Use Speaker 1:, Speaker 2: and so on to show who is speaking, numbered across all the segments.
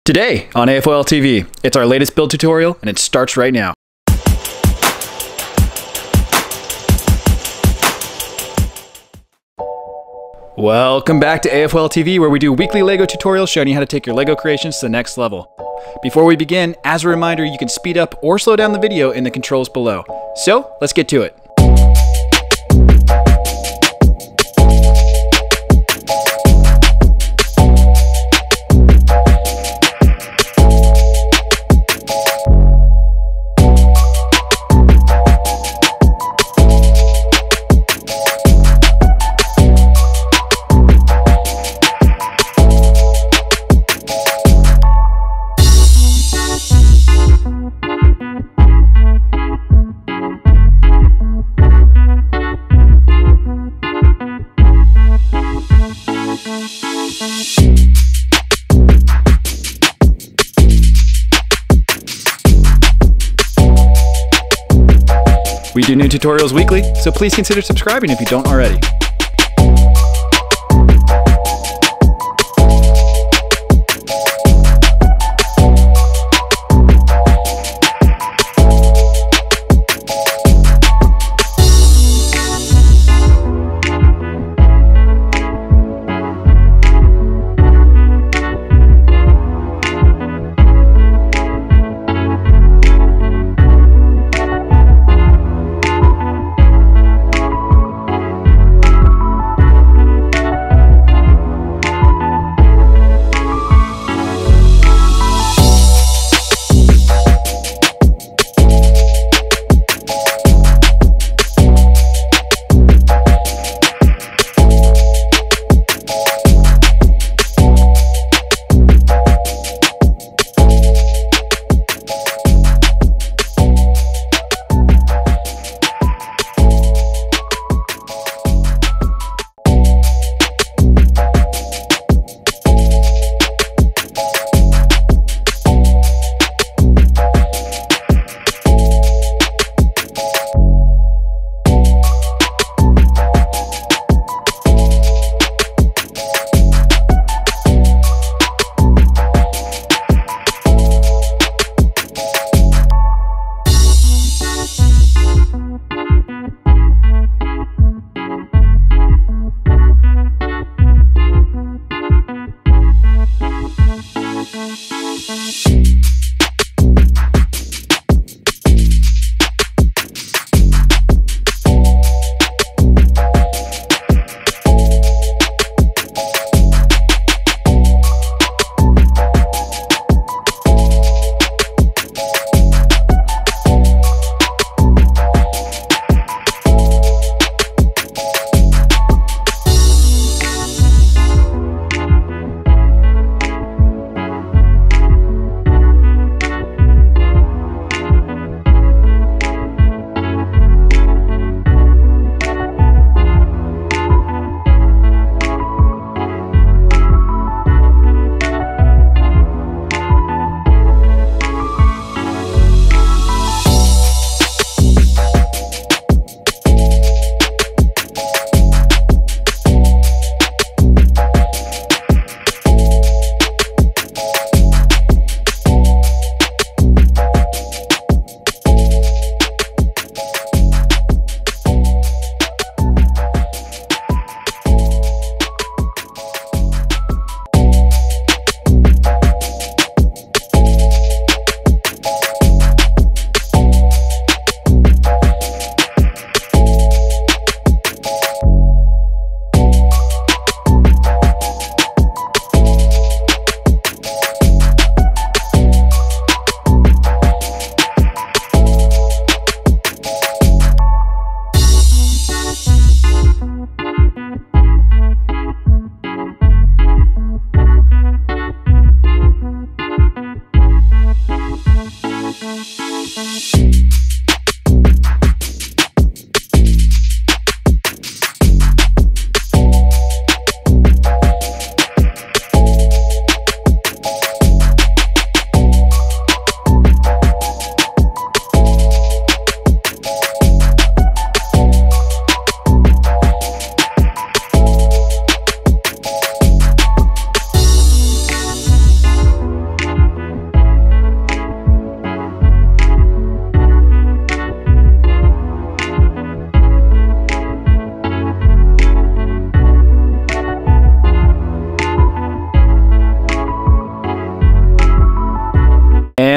Speaker 1: Today on AFOL TV, it's our latest build tutorial and it starts right now. Welcome back to AFOL TV, where we do weekly LEGO tutorials showing you how to take your LEGO creations to the next level. Before we begin, as a reminder, you can speed up or slow down the video in the controls below. So, let's get to it. We do new tutorials weekly, so please consider subscribing if you don't already.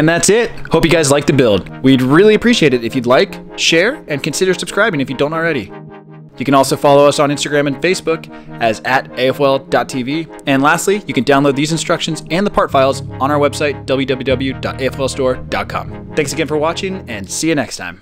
Speaker 1: that's it. Hope you guys liked the build. We'd really appreciate it if you'd like, share, and consider subscribing if you don't already. You can also follow us on Instagram and Facebook as @afol.tv. And lastly, you can download these instructions and the part files on our website, www.afolstore.com. Thanks again for watching, and see you next time.